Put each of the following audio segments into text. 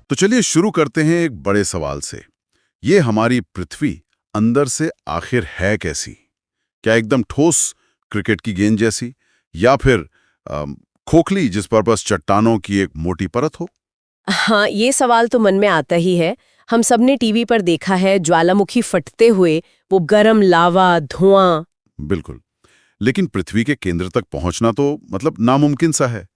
तो चलिए शुरू करते हैं एक बड़े सवाल से। ये हमारी पृथ्वी अंदर से आखिर है कैसी? क्या एकदम ठोस क्रिकेट की गेंद जैसी, या फिर अम, खोखली जिस पर बस चट्टानों की एक मोटी परत हो? हाँ, ये सवाल तो मन में आता ही है। हम सबने टीवी पर देखा है ज्वालामुखी फटते हुए, वो गरम लावा, धुआं। बिल्कुल। लेकिन पृथ्वी के केंद्र तक पहुंचना तो मतलब नामुमकिन सा है।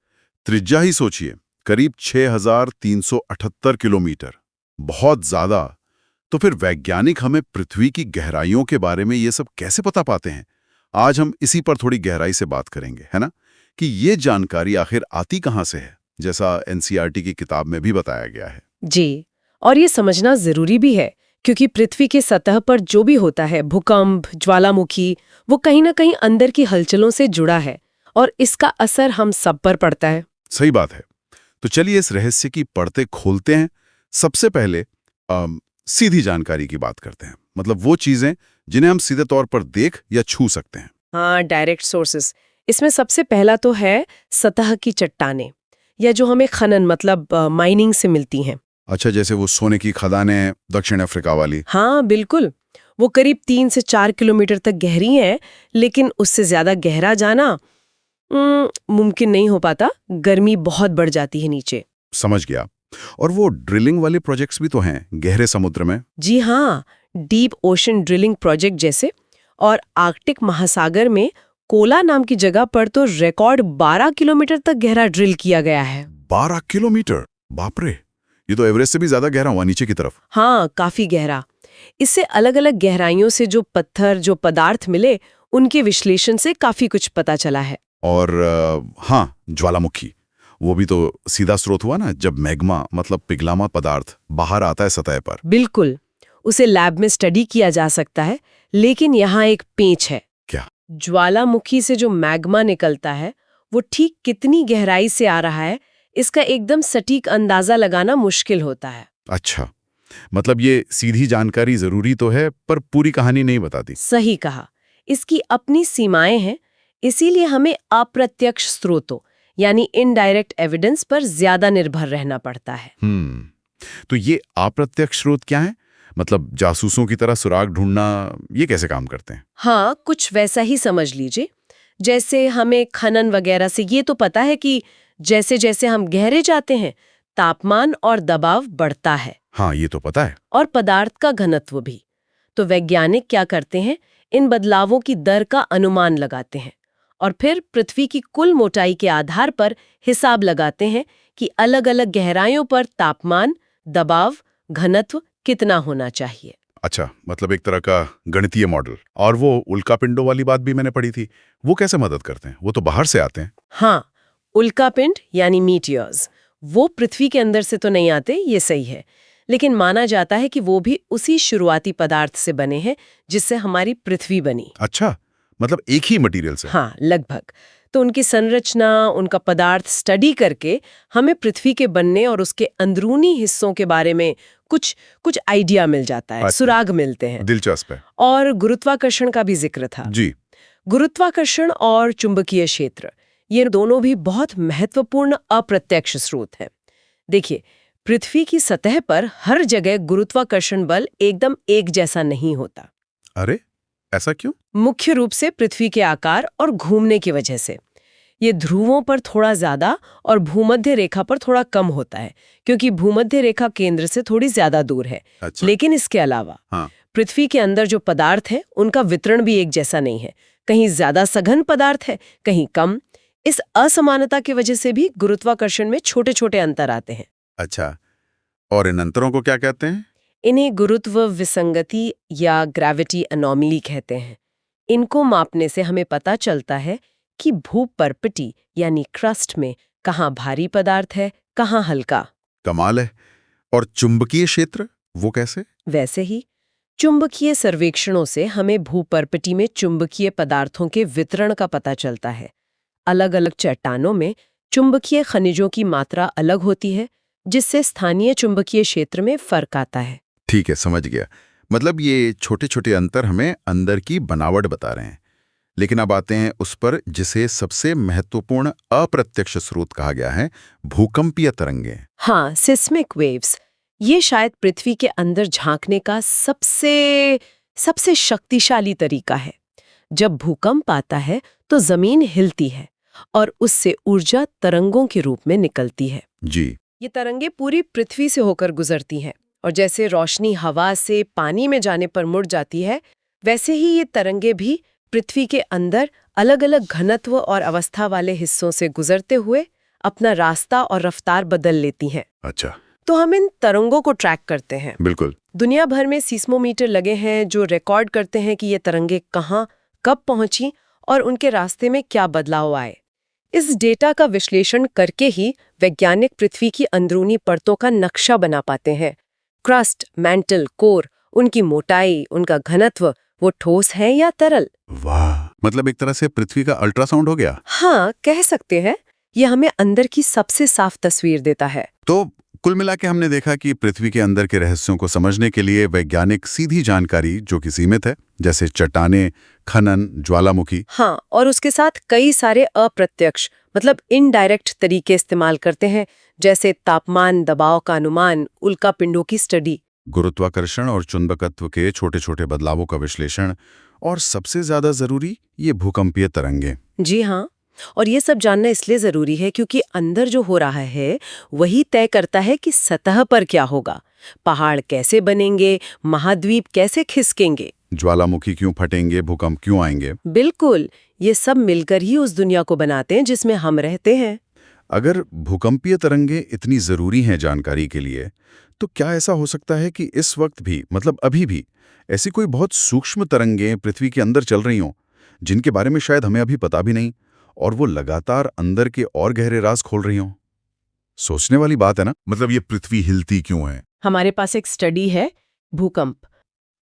त्रिज्या ही सोचिए, करीब 6,378 किलोमीटर। बहुत ज्यादा। तो फिर वैज्ञानिक हमें पृथ्वी की गहराइयों के बारे में ये सब कैसे पता पाते हैं? आज हम इसी पर थोड़ी गहराई से बात करेंगे, है ना? कि ये जानकारी आखिर आती कहाँ से है, जैसा एनसीईआरटी की किताब में भी बताया गया है। जी, और ये समझना जरूरी भी है, क्योंकि पृथ्वी के सतह पर जो भी होता है, भूकंप, ज्वालामुखी, वो कहीं ना कहीं अंदर की हलचलों से जुड़ा है, और इसका असर हम सब पर पड़ता है। सही बात है। तो चलिए इस रहस्य की परतें खोलते हैं। सबसे पहले सीधी जानकारी की बात करते हैं, मतलब वो चीजें जिन्हें हम सीधे तौर पर देख या छू सकते हैं। हाँ, डायरेक्ट सोर्सेस। इसमें सबसे पहला तो है सतह की चट्टानें, या जो हमें खनन मतलब माइनिंग से मिलती हैं। अच्छा, जैसे वो सोने की खदानें दक्षिण अफ्रीका वाली। हाँ, बिल्कुल। वो करीब 3 से 4 किलोमीटर तक गहरी हैं, लेकिन उससे ज्यादा गहरा जाना मुमकिन नहीं हो पाता। गर्मी बहुत बढ़ जाती है नीचे। समझ गया। और वो ड्रिलिंग वाले प्रोजेक्ट्स भी तो हैं गहरे समुद्र में। जी हाँ, डीप ओशन ड्रिलिंग प्रोजेक्ट जैसे। और आर्कटिक महासागर में कोला नाम की जगह पर तो रिकॉर्ड 12 किलोमीटर तक गहरा ड्रिल किया गया है। 12 किलोमीटर, बाप रे! ये तो एवरेस्ट से भी ज्यादा गहरा हुआ नीचे की तरफ। हाँ, काफी गहरा। इससे अलग अलग गहराइयों से जो पत्थर, जो पदार्थ मिले, उनके विश्लेषण से काफी कुछ पता चला है। और हाँ, ज्वालामुखी, वो भी तो सीधा स्रोत हुआ ना, जब मैग्मा मतलब पिघलामा पदार्थ बाहर आता है सतह पर। बिल्कुल। उसे लैब में स्टडी किया जा सकता है, लेकिन यहाँ एक पेंच है। क्या? ज्वालामुखी से जो मैग्मा निकलता है, वो ठीक कितनी गहराई से आ रहा है, इसका एकदम सटीक अंदाजा लगाना मुश्किल होता है। अच्छा, मतलब ये सीधी जानकारी जरूरी तो है, पर पूरी कहानी नहीं बताती। सही कहा। इसकी अपनी सीमाएं हैं, इसीलिए हमें अप्रत्यक्ष स्रोतों यानी इनडायरेक्ट एविडेंस पर ज्यादा निर्भर रहना पड़ता है। तो ये अप्रत्यक्ष स्रोत क्या है? मतलब जासूसों की तरह सुराग ढूंढना, ये कैसे काम करते हैं? हाँ, कुछ वैसा ही समझ लीजिए। जैसे हमें खनन वगैरह से ये तो पता है कि जैसे जैसे हम गहरे जाते हैं, तापमान और दबाव बढ़ता है, हाँ, ये तो पता है। और पदार्थ का घनत्व भी। तो वैज्ञानिक क्या करते हैं, इन बदलावों की दर का अनुमान लगाते हैं, और फिर पृथ्वी की कुल मोटाई के आधार पर हिसाब लगाते हैं कि अलग-अलग गहराइयों पर तापमान, दबाव, घनत्व कितना होना चाहिए। अच्छा, मतलब एक तरह का गणितीय मॉडल। और वो उल्कापिंडों वाली बात भी मैंने पढ़ी थी, वो कैसे मदद करते हैं? वो तो बाहर से आते हैं। हाँ, उल्कापिंड यानी मीटियर्स, वो पृथ्वी के अंदर से तो नहीं आते, ये सही है। लेकिन माना जाता है कि वो भी उसी शुरुआती पदार्थ से बने हैं जिससे हमारी पृथ्वी बनी। अच्छा, मतलब एक ही मटेरियल से। हाँ, लगभग। तो उनकी संरचना, उनका पदार्थ स्टडी करके हमें पृथ्वी के बनने और उसके अंदरूनी हिस्सों के बारे में कुछ कुछ आइडिया मिल जाता है, अच्छा, सुराग मिलते हैं। दिलचस्प है। और गुरुत्वाकर्षण का भी जिक्र था। जी। गुरुत्वाकर्षण और चुंबकीय क्षेत्र, ये दोनों भी बहुत महत्वपूर्ण अप्रत्यक्ष स्रोत हैं। देखिए, पृथ्वी की सतह पर हर जगह गुरुत्वाकर्षण बल एकदम एक जैसा नहीं होता। अरे, ऐसा क्यों? मुख्य रूप से पृथ्वी के आकार और घूमने की वजह से। ये ध्रुवों पर थोड़ा ज्यादा और भूमध्य रेखा पर थोड़ा कम होता है, क्योंकि भूमध्य रेखा केंद्र से थोड़ी ज्यादा दूर है। अच्छा। लेकिन इसके अलावा हाँ। पृथ्वी के अंदर जो पदार्थ है, उनका वितरण भी एक जैसा नहीं है। कहीं ज्यादा सघन पदार्थ है, कहीं कम। इस असमानता की वजह से भी गुरुत्वाकर्षण में छोटे छोटे अंतर आते हैं। अच्छा, और इन अंतरों को क्या कहते हैं? इन्हें गुरुत्व विसंगति या ग्रेविटी एनोमली कहते हैं। इनको मापने से हमें पता चलता है कि भूपर्पटी यानी क्रस्ट में कहाँ भारी पदार्थ है, कहाँ हल्का। कमाल है। और चुंबकीय क्षेत्र, वो कैसे? वैसे ही चुंबकीय सर्वेक्षणों से हमें भूपर्पटी में चुंबकीय पदार्थों के वितरण का पता चलता है। अलग अलग चट्टानों में चुंबकीय खनिजों की मात्रा अलग होती है, जिससे स्थानीय चुंबकीय क्षेत्र में फर्क आता है। ठीक है, समझ गया। मतलब ये छोटे छोटे अंतर हमें अंदर की बनावट बता रहे हैं। लेकिन अब आते हैं उस पर जिसे सबसे महत्वपूर्ण अप्रत्यक्ष स्रोत कहा गया है, भूकंपीय तरंगें। हाँ, सिस्मिक वेव्स। ये शायद पृथ्वी के अंदर झांकने का सबसे शक्तिशाली तरीका है। जब भूकंप आता है तो जमीन हिलती है और उससे ऊर्जा तरंगों के रूप में निकलती है। जी। ये तरंगे पूरी पृथ्वी से होकर गुजरती हैं और जैसे रोशनी हवा से पानी में जाने पर मुड़ जाती है, वैसे ही ये तरंगे भी पृथ्वी के अंदर अलग-अलग घनत्व और अवस्था वाले हिस्सों से गुजरते हुए अपना रास्ता और रफ्तार बदल लेती हैं। अच्छा। तो हम इन तरंगों को ट्रैक करते हैं। बिल्कुल। दुनिया भर में सीस्मोमीटर लगे हैं जो रिकॉर्ड करते हैं कि ये तरंगे कहाँ, कब पहुंची और उनके रास्ते में क्या बदलाव आए। इस डेटा का विश्लेषण करके ही वैज्ञानिक पृथ्वी की अंदरूनी परतों का नक्शा बना पाते हैं। क्रस्ट, मैंटल, कोर, उनकी मोटाई, उनका घनत्व, वो ठोस है या तरल। वाह, मतलब एक तरह से पृथ्वी का अल्ट्रासाउंड हो गया। हाँ, कह सकते हैं। ये हमें अंदर की सबसे साफ तस्वीर देता है। तो कुल मिला के हमने देखा कि पृथ्वी के अंदर के रहस्यों को समझने के लिए वैज्ञानिक सीधी जानकारी जो कि सीमित है, जैसे चट्टानें, खनन, ज्वालामुखी। हाँ, और उसके साथ कई सारे अप्रत्यक्ष मतलब इनडायरेक्ट तरीके इस्तेमाल करते हैं, जैसे तापमान, दबाव का अनुमान, उल्कापिंडों की स्टडी, गुरुत्वाकर्षण और चुंबकत्व के छोटे-छोटे बदलावों का विश्लेषण, और सबसे ज्यादा जरूरी ये भूकंपीय तरंगें। जी हाँ। और ये सब जानना इसलिए जरूरी है क्योंकि अंदर जो हो रहा है वही तय करता है कि सतह पर क्या होगा। पहाड़ कैसे बनेंगे, महाद्वीप कैसे खिसकेंगे, ज्वालामुखी क्यों फटेंगे, भूकंप क्यों आएंगे। बिल्कुल, ये सब मिलकर ही उस दुनिया को बनाते हैं जिसमें हम रहते हैं। अगर भूकंपीय तरंगें इतनी जरूरी हैं जानकारी के लिए, तो क्या ऐसा हो सकता है कि इस वक्त भी, मतलब अभी भी, ऐसी कोई बहुत सूक्ष्म तरंगें पृथ्वी के अंदर चल रही हों, जिनके बारे में शायद हमें अभी पता भी नहीं, और वो लगातार अंदर के और गहरे राज खोल रही हों? सोचने वाली बात है ना। मतलब ये पृथ्वी हिलती क्यों है? हमारे पास एक स्टडी है, भूकंप।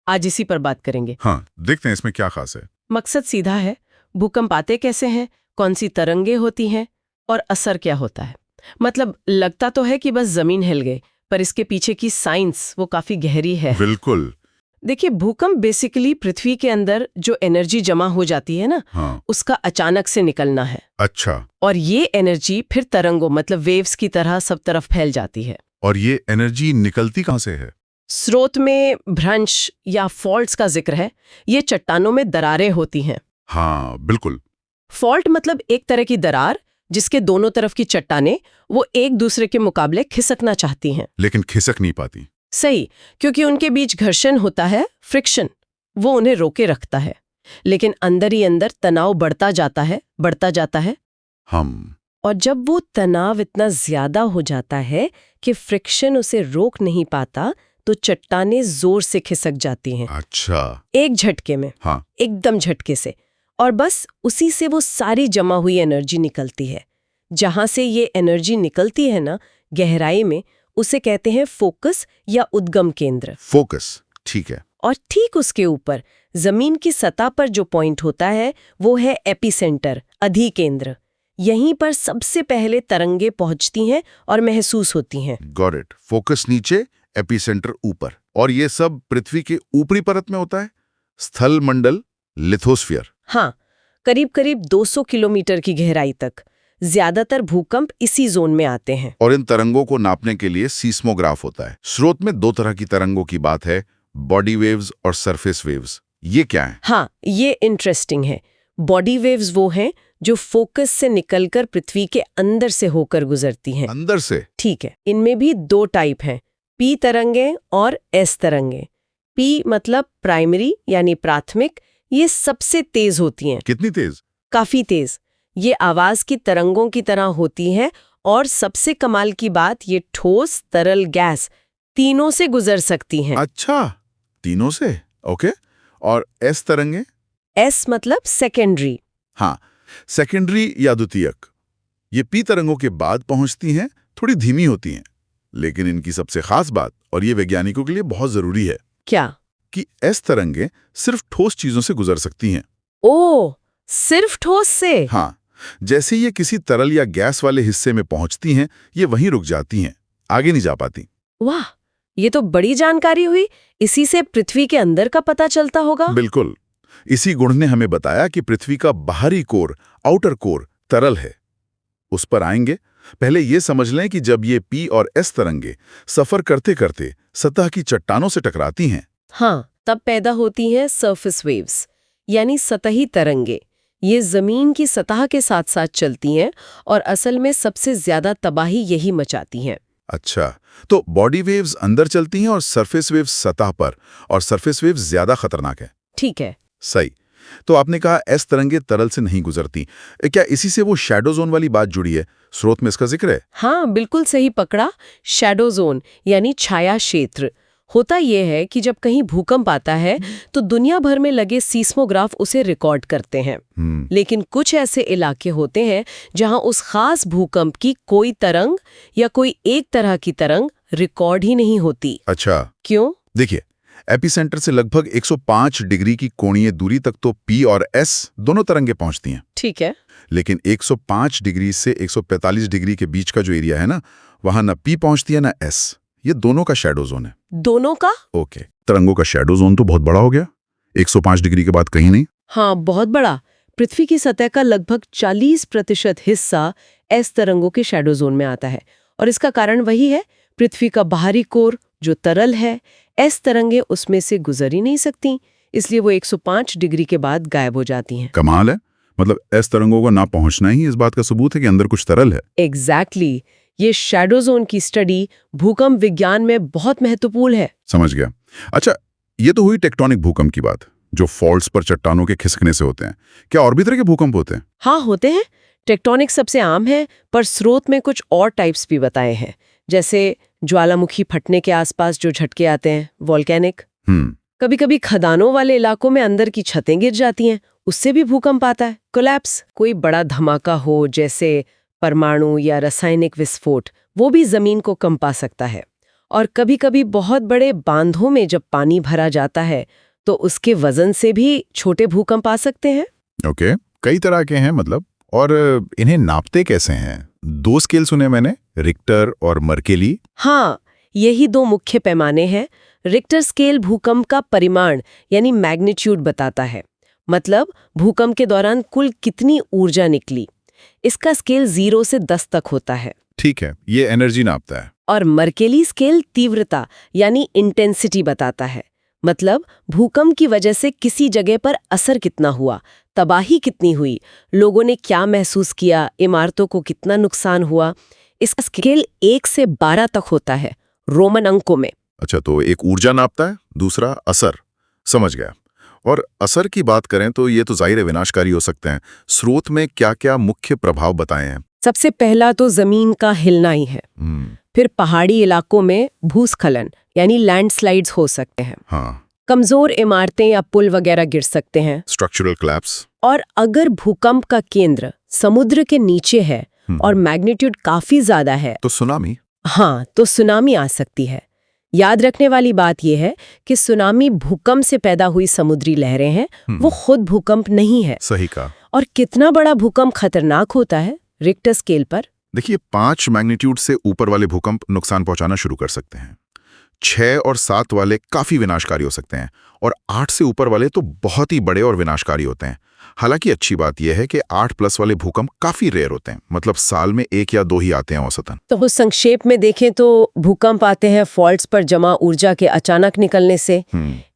आज इसी पर बात करेंगे। हाँ, देखते हैं इसमें क्या खास है। मकसद सीधा है, भूकंप आते कैसे हैं, कौन सी तरंगे होती हैं और असर क्या होता है। मतलब लगता तो है कि बस जमीन हिल गई, पर इसके पीछे की साइंस वो काफी गहरी है। बिल्कुल। देखिए, भूकंप बेसिकली पृथ्वी के अंदर जो एनर्जी जमा हो जाती है ना, हाँ। उसका अचानक से निकलना है। अच्छा। और ये एनर्जी फिर तरंगों मतलब वेव्स की तरह सब तरफ फैल जाती है। और ये एनर्जी निकलती कहाँ से है? स्रोत में भ्रंश या फॉल्ट्स का जिक्र है। ये चट्टानों में दरारें होती हैं। हाँ, बिल्कुल। फॉल्ट मतलब एक तरह की दरार जिसके दोनों तरफ की चट्टानें वो एक दूसरे के मुकाबले खिसकना चाहती हैं, लेकिन खिसक नहीं पाती। सही, क्योंकि उनके बीच घर्षण होता है, फ्रिक्शन, वो उन्हें रोके रखता है। लेकिन अंदर ही अंदर तनाव बढ़ता जाता है। और जब वो तनाव इतना ज्यादा हो जाता है कि फ्रिक्शन उसे रोक नहीं पाता, तो चट्टानें जोर से खिसक जाती हैं। अच्छा। एक झटके में। हाँ। एकदम झटके से। और बस उसी से वो सारी जमा हुई एनर्जी निकलती है। जहां से ये एनर्जी निकलती है ना, गहराई में, उसे कहते हैं फोकस या उद्गम केंद्र। फोकस, ठीक है। और ठीक उसके ऊपर जमीन की सतह पर जो पॉइंट होता है वो है एपिसेंटर, अधिकेंद्र। यहीं पर सबसे पहले तरंगे पहुंचती हैं और महसूस होती हैं। Got it. फोकस नीचे, एपिसेंटर ऊपर। और ये सब पृथ्वी के ऊपरी परत में होता है, स्थल मंडल, लिथोस्फीयर। हाँ, करीब 200 किलोमीटर की गहराई तक। ज्यादातर भूकंप इसी जोन में आते हैं। और इन तरंगों को नापने के लिए सीस्मोग्राफ होता है। स्रोत में दो तरह की तरंगों की बात है, बॉडी वेव्स और सरफेस वेव्स। ये क्या है? हाँ, ये इंटरेस्टिंग है। बॉडी वेव्स वो हैं जो फोकस से निकलकर पृथ्वी के अंदर से होकर गुजरती हैं। अंदर से? ठीक है। इनमें भी दो टाइप हैं, पी तरंगे और एस तरंगे। पी मतलब प्राइमरी यानी प्राथमिक, ये सबसे तेज होती हैं। कितनी तेज? काफी तेज। ये आवाज की तरंगों की तरह होती हैं और सबसे कमाल की बात, ये ठोस, तरल, गैस तीनों से गुजर सकती हैं। अच्छा, तीनों से? ओके। और एस तरंगे? एस मतलब सेकेंडरी। हाँ, सेकेंडरी या द्वितीयक। ये पी तरंगों के बाद पहुंचती हैं, थोड़ी धीमी होती हैं। लेकिन इनकी सबसे खास बात, और ये वैज्ञानिकों के लिए बहुत जरूरी है, क्या? कि एस तरंगे सिर्फ ठोस चीजों से गुजर सकती हैं। ओह, सिर्फ ठोस से? हाँ, जैसे ये किसी तरल या गैस वाले हिस्से में पहुंचती हैं, ये वहीं रुक जाती हैं, आगे नहीं जा पाती। वाह, ये तो बड़ी जानकारी हुई। इसी से पृथ्वी के अंदर का पता चलता होगा। बिल्कुल। इसी गुण ने हमें बताया कि पृथ्वी का बाहरी कोर, आउटर कोर, तरल है। उस पर आएंगे। पहले ये समझ लें कि जब ये P और S तरंगे सफर करते करते सतह की चट्टानों से टकराती हैं, हाँ, तब पैदा होती हैं सरफेस वेव्स, यानी सतही तरंगे। ये जमीन की सतह के साथ साथ चलती हैं और असल में सबसे ज्यादा तबाही यही मचाती हैं। अच्छा, तो बॉडी वेव्स अंदर चलती हैं और सरफेस वेव्स सतह पर, और सरफेस वेव्स ज्यादा खतरनाक है। ठीक है। सही। तो आपने कहा एस तरंगे तरल से नहीं गुजरती। क्या इसी से वो शैडो जोन वाली बात जुड़ी है? स्रोत में इसका जिक्र है? हाँ, बिल्कुल सही पकड़ा। शैडो जोन यानी छाया क्षेत्र। होता यह है कि जब कहीं भूकंप आता है तो दुनिया भर में लगे सीस्मोग्राफ उसे रिकॉर्ड करते हैं। लेकिन कुछ ऐसे इलाके होते हैं जहां उस खास भूकंप की कोई तरंग या कोई एक तरह की तरंग रिकॉर्ड ही नहीं होती। अच्छा, क्यों? देखिए, एपिसेंटर से लगभग 105 डिग्री की कोणीय दूरी तक तो P और S दोनों तरंगे पहुंचती हैं। ठीक है। लेकिन 105 डिग्री से 145 डिग्री के बीच का जो एरिया है ना, वहां ना P पहुंचती है ना S। ये दोनों का शैडो जोन है। दोनों का? ओके, तरंगों का शैडो जोन तो बहुत बड़ा हो गया। 105 डिग्री के बाद कहीं नहीं। हाँ, बहुत बड़ा। पृथ्वी की सतह का लगभग 40% हिस्सा एस तरंगों के शैडो जोन में आता है। और इसका कारण वही है, पृथ्वी का बाहरी कोर जो तरल है, एस तरंगे उसमें से गुजर ही नहीं सकती, इसलिए वो 105 डिग्री के बाद गायब हो जाती हैं। कमाल है। मतलब एस तरंगों का ना पहुंचना ही इस बात का सबूत है कि अंदर कुछ तरल है। एग्जैक्टली। ये शैडो जोन की स्टडी भूकंप विज्ञान में बहुत महत्वपूर्ण है। समझ गया। अच्छा, ये तो हुई टेक्टोनिक भूकंप की बात, जो फॉल्ट्स पर चट्टानों के खिसकने से होते हैं। क्या और भी तरह के भूकंप होते हैं? हाँ, होते हैं। टेक्टोनिक सबसे आम है, पर स्रोत में कुछ और टाइप्स भी बताए हैं, जैसे ज्वालामुखी फटने के आसपास जो झटके आते हैं, वोल्केनिक। कभी कभी खदानों वाले इलाकों में अंदर की छतें गिर जाती हैं, उससे भी भूकंप आता है। कोलैप्स, कोई बड़ा धमाका हो जैसे परमाणु या रासायनिक विस्फोट, वो भी जमीन को कंपा सकता है। और कभी कभी बहुत बड़े बांधों में जब पानी भरा जाता है तो उसके वजन से भी छोटे भूकंप आ सकते हैं। ओके, कई तरह के हैं मतलब। और इन्हें नापते कैसे हैं? 2 स्केल सुने मैंने, रिक्टर और मर्केली। हाँ, यही 2 मुख्य पैमाने हैं। रिक्टर स्केल भूकंप का परिमाण यानी मैग्नीट्यूड बताता है, मतलब भूकंप के दौरान कुल कितनी ऊर्जा निकली। इसका स्केल 0 से 10 तक होता है। ठीक है, ये एनर्जी नापता है। और मर्केली स्केल तीव्रता यानी इंटेंसिटी बताता है, मतलब भूकंप की वजह से किसी जगह पर असर कितना हुआ, तबाही कितनी हुई, लोगों ने क्या महसूस किया, इमारतों को कितना नुकसान हुआ। इसका स्केल 1 से 12 तक होता है रोमन अंकों में। अच्छा, तो एक ऊर्जा नापता है, दूसरा असर। समझ गया। और असर की बात करें तो ये तो जाहिर है विनाशकारी हो सकते हैं। स्रोत में क्या क्या मुख्य प्रभाव बताए हैं? सबसे पहला तो जमीन का हिलना ही है। फिर पहाड़ी इलाकों में भूस्खलन यानी लैंडस्लाइड्स हो सकते हैं। हाँ, कमजोर इमारतें या पुल वगैरह गिर सकते हैं। Structural collapse. और अगर भूकंप का केंद्र समुद्र के नीचे है और मैग्नीट्यूड काफी ज्यादा है तो सुनामी। हाँ, तो सुनामी आ सकती है। याद रखने वाली बात यह है कि सुनामी भूकंप से पैदा हुई समुद्री लहरें हैं, वो खुद भूकंप नहीं है। सही कहा। और कितना बड़ा भूकंप खतरनाक होता है रिक्टर स्केल पर? देखिए, 5 मैग्नीट्यूड से ऊपर वाले भूकंप नुकसान पहुंचाना शुरू कर सकते हैं। 6 और 7 वाले काफी विनाशकारी हो सकते हैं, और 8 से ऊपर वाले तो बहुत ही बड़े और विनाशकारी होते हैं। हालांकि अच्छी बात यह है कि 8+ वाले भूकंप काफी रेयर होते हैं, मतलब साल में 1 या 2 ही आते हैं औसतन। तो संक्षेप में देखें तो भूकंप आते हैं फॉल्ट्स पर जमा ऊर्जा के अचानक निकलने से।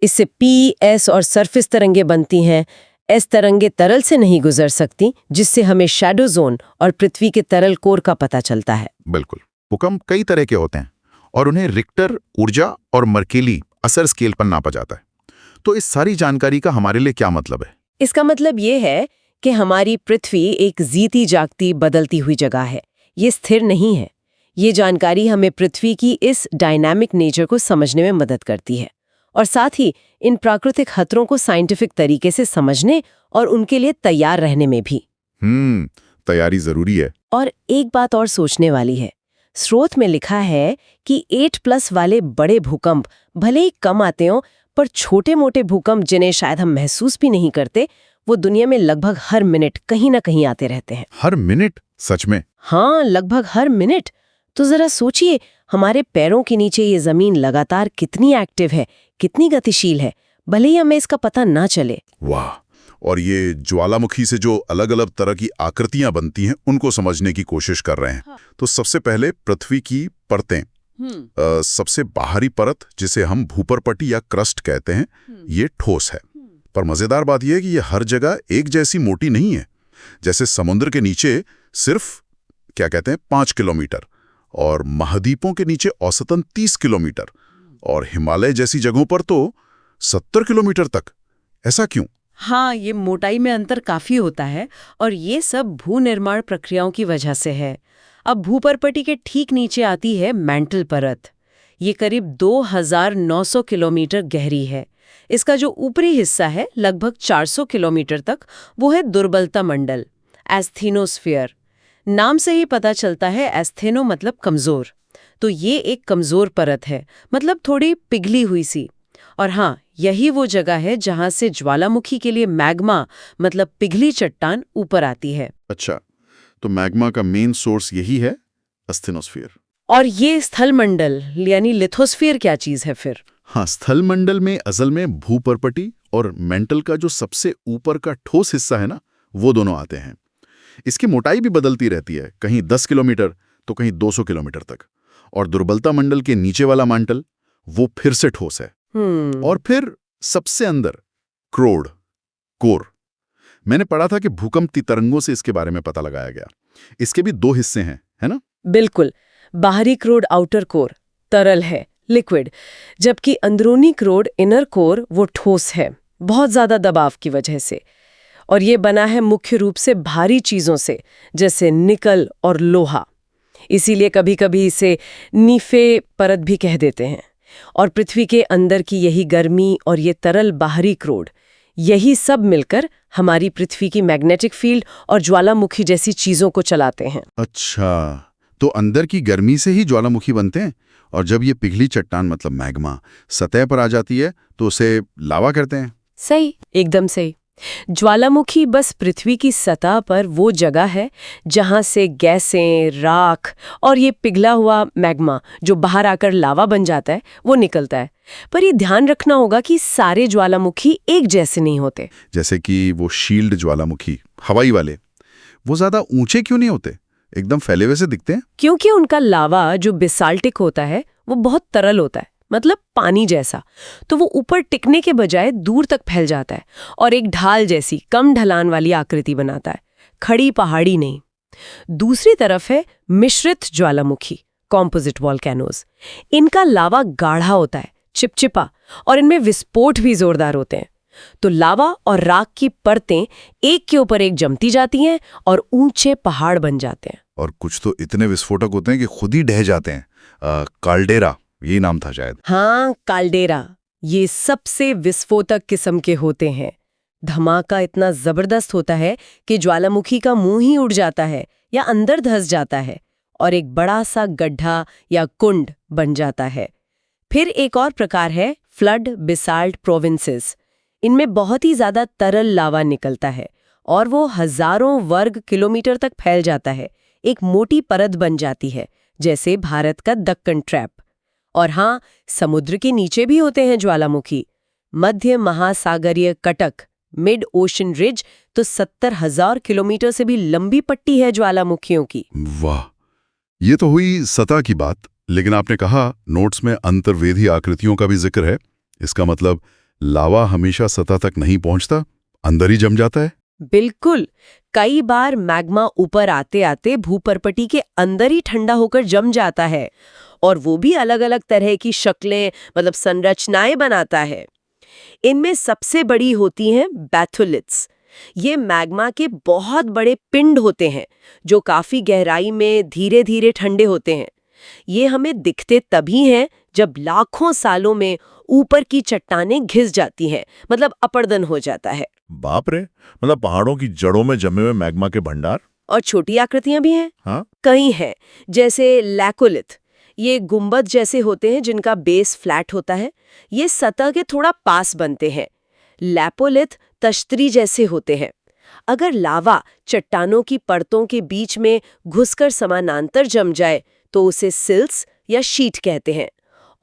इससे P, S और सरफेस तरंगे बनती हैं। एस तरंगे तरल से नहीं गुजर सकती, जिससे हमें शैडो जोन और पृथ्वी के तरल कोर का पता चलता है। बिल्कुल। भूकंप कई तरह के होते हैं और उन्हें रिक्टर ऊर्जा और मर्केली असर स्केल पर नापा जाता है। तो इस सारी जानकारी का हमारे लिए क्या मतलब है? इसका मतलब ये है कि हमारी पृथ्वी एक जीती जागती बदलती हुई जगह है, ये स्थिर नहीं है। ये जानकारी हमें पृथ्वी की इस डायनामिक नेचर को समझने में मदद करती है, और साथ ही इन प्राकृतिक खतरों को साइंटिफिक तरीके से समझने और उनके लिए तैयार रहने में भी। तैयारी जरूरी है। और एक बात और सोचने वाली है, स्रोत में लिखा है कि 8+ वाले बड़े भूकंप भले ही कम आते हों, पर छोटे मोटे भूकंप जिन्हें शायद हम महसूस भी नहीं करते, वो दुनिया में लगभग हर मिनट कहीं ना कहीं आते रहते हैं। हर मिनट? सच में? हाँ, लगभग हर मिनट। तो जरा सोचिए, हमारे पैरों के नीचे ये जमीन लगातार कितनी एक्टिव है, कितनी गतिशील है। भले ही हमें इसका पता ना चले। वाह। और ये ज्वालामुखी से जो अलग अलग तरह की आकृतियां बनती हैं उनको समझने की कोशिश कर रहे हैं। तो सबसे पहले पृथ्वी की परतें। सबसे बाहरी परत जिसे हम भूपर्पटी या क्रस्ट कहते हैं, ये ठोस है। पर मजेदार बात यह है कि ये हर जगह एक जैसी मोटी नहीं है। जैसे समुद्र के नीचे सिर्फ 5 किलोमीटर, और महाद्वीपों के नीचे औसतन 30 किलोमीटर, और हिमालय जैसी जगहों पर तो 70 किलोमीटर तक। ऐसा क्यों? हाँ, ये मोटाई में अंतर काफी होता है, और ये सब भूनिर्माण प्रक्रियाओं की वजह से है। अब भूपर्पटी के ठीक नीचे आती है मैंटल परत। ये करीब 2900 किलोमीटर गहरी है। इसका जो ऊपरी हिस्सा है लगभग 400 किलोमीटर तक, वो है दुर्बलता मंडल, एस्थेनोस्फीयर। नाम से ही पता चलता है, एस्थेनो मतलब कमजोर। तो ये एक कमजोर परत है, मतलब थोड़ी पिघली हुई सी। और हाँ, यही वो जगह है जहां से ज्वालामुखी के लिए मैग्मा मतलब पिघली चट्टान ऊपर आती है। अच्छा, तो मैग्मा का मेन सोर्स यही है, एस्थेनोस्फीयर। और ये स्थलमंडल यानी लिथोस्फीयर क्या चीज है फिर? हाँ, स्थलमंडल में असल में भूपर्पटी और मेंटल का जो सबसे ऊपर का ठोस हिस्सा है ना, वो दोनों आते हैं। इसकी मोटाई भी बदलती रहती है, कहीं 10 किलोमीटर तो कहीं 200 किलोमीटर तक। और दुर्बलता मंडल के नीचे वाला मंडल वो फिर से ठोस है। और फिर सबसे अंदर कोर। मैंने पढ़ा था कि भूकंप तरंगों से इसके बारे में पता लगाया गया। इसके भी 2 हिस्से हैं, है ना? बिल्कुल। बाहरी क्रोड आउटर कोर तरल है, लिक्विड, जबकि अंदरूनी क्रोड इनर कोर वो ठोस है, बहुत ज्यादा दबाव की वजह से। और ये बना है मुख्य रूप से भारी चीजों से, जैसे निकल और लोहा। इसीलिए कभी-कभी इसे नीफे परत भी कह देते हैं। और पृथ्वी के अंदर की यही गर्मी और ये तरल बाहरी क्रोड, यही सब मिलकर हमारी पृथ्वी की मैग्नेटिक फील्ड और ज्वालामुखी जैसी चीजों को चलाते हैं। अच्छा, तो अंदर की गर्मी से ही ज्वालामुखी बनते हैं, और जब ये पिघली चट्टान मतलब मैग्मा सतह पर आ जाती है तो उसे लावा कहते हैं। सही, एकदम सही। ज्वालामुखी बस पृथ्वी की सतह पर वो जगह है जहां से गैसें, राख और ये पिघला हुआ मैग्मा जो बाहर आकर लावा बन जाता है, वो निकलता है। पर ये ध्यान रखना होगा कि सारे ज्वालामुखी एक जैसे नहीं होते। जैसे कि वो शील्ड ज्वालामुखी, हवाई वाले, वो ज्यादा ऊंचे क्यों नहीं होते? एकदम फैले हुए से दिखते हैं। क्योंकि उनका लावा जो बेसाल्टिक होता है वो बहुत तरल होता है, मतलब पानी जैसा। तो वो ऊपर टिकने के बजाय दूर तक फैल जाता है और एक ढाल जैसी कम ढलान वाली आकृति बनाता है, खड़ी पहाड़ी नहीं। दूसरी तरफ है मिश्रित ज्वालामुखी, कॉम्पोजिट वॉल्केनोज। इनका लावा गाढ़ा होता है, चिपचिपा, और इनमें विस्फोट भी जोरदार होते हैं। तो लावा और राख की परतें एक के ऊपर एक जमती जाती हैं और ऊंचे पहाड़ बन जाते हैं। और कुछ तो इतने विस्फोटक होते हैं कि खुद ही ढह जाते हैं। काल्डेरा, ये नाम था शायद। हाँ, काल्डेरा, ये सबसे विस्फोटक किस्म के होते हैं। धमाका इतना जबरदस्त होता है कि ज्वालामुखी का मुंह ही उड़ जाता है या अंदर धंस जाता है और एक बड़ा सा गड्ढा या कुंड बन जाता है। फिर एक और प्रकार है फ्लड बेसाल्ट प्रोविंसेस। इनमें बहुत ही ज्यादा तरल लावा निकलता है और वो हजारों वर्ग किलोमीटर तक फैल जाता है, एक मोटी परत बन जाती है, जैसे भारत का दक्कन ट्रैप। और हाँ, समुद्र के नीचे भी होते हैं ज्वालामुखी। मध्य महासागरीय कटक, मिड ओशन रिज, तो 70,000 किलोमीटर से भी लंबी पट्टी है ज्वालामुखियों की। वाह, ये तो हुई सतह की बात। लेकिन आपने कहा नोट्स में अंतर्वेधी आकृतियों का भी जिक्र है। इसका मतलब लावा हमेशा सतह तक नहीं पहुंचता, अंदर ही जम जाता है। बिल्कुल। कई बार मैग्मा ऊपर आते आते भूपर्पटी के अंदर ही ठंडा होकर जम जाता है, और वो भी अलग अलग तरह की शक्लें मतलब संरचनाएं बनाता है। इनमें सबसे बड़ी होती हैं बैथोलिथ्स। ये मैग्मा के बहुत बड़े पिंड होते हैं जो काफी गहराई में धीरे धीरे ठंडे होते हैं। ये हमें दिखते तभी हैं जब लाखों सालों में ऊपर की चट्टानें घिस जाती हैं, मतलब अपरदन हो जाता है। बाप रे, मतलब पहाड़ों की जड़ों में जमे हुए मैग्मा के भंडार। और छोटी आकृतियां भी हैं। हाँ? कई हैं, जैसे लैकोलिथ। ये गुंबद जैसे होते हैं जिनका बेस फ्लैट होता है। ये सतह के थोड़ा पास बनते हैं। लैपोलिथ तश्तरी जैसे होते हैं। अगर लावा चट्टानों की परतों के बीच में घुसकर समानांतर जम जाए तो उसे सिल्स या शीट कहते हैं।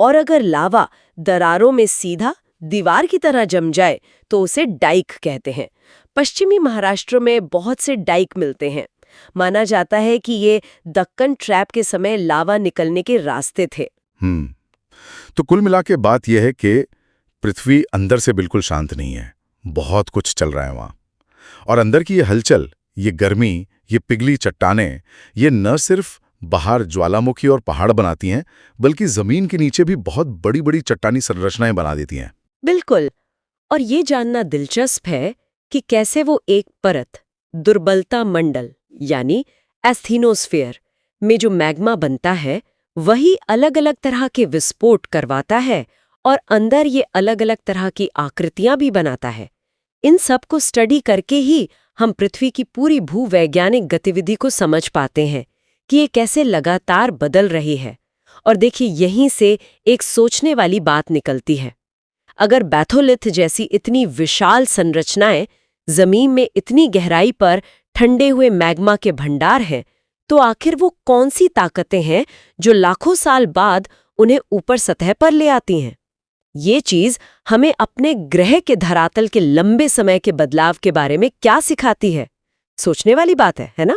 और अगर लावा दरारों में सीधा दीवार की तरह जम जाए तो उसे डाइक कहते हैं। पश्चिमी महाराष्ट्र में बहुत से डाइक मिलते हैं। माना जाता है कि ये दक्कन ट्रैप के समय लावा निकलने के रास्ते थे। तो कुल मिला के बात यह है कि पृथ्वी अंदर से बिल्कुल शांत नहीं है, बहुत कुछ चल रहा है वहाँ। और अंदर की ये हलचल, ये गर्मी, ये पिघली चट्टानें, ये न सिर्फ बाहर ज्वालामुखी और पहाड़ बनाती हैं, बल्कि जमीन के नीचे भी बहुत बड़ी बड़ी चट्टानी संरचनाएं बना देती हैं। बिल्कुल। और ये जानना दिलचस्प है कि कैसे वो एक परत, दुर्बलता मंडल यानी एस्थीनोस्फीयर में जो मैग्मा बनता है, वही अलग अलग तरह के विस्फोट करवाता है और अंदर ये अलग अलग तरह की आकृतियां भी बनाता है। इन सब को स्टडी करके ही हम पृथ्वी की पूरी भूवैज्ञानिक गतिविधि को समझ पाते हैं कि ये कैसे लगातार बदल रही है। और देखिए, यहीं से एक सोचने वाली बात निकलती है। अगर बैथोलिथ जैसी इतनी विशाल संरचनाएं जमीन में इतनी गहराई पर ठंडे हुए मैग्मा के भंडार हैं, तो आखिर वो कौन सी ताकतें हैं जो लाखों साल बाद उन्हें ऊपर सतह पर ले आती हैं? ये चीज हमें अपने ग्रह के धरातल के लंबे समय के बदलाव के बारे में क्या सिखाती है? सोचने वाली बात है ना?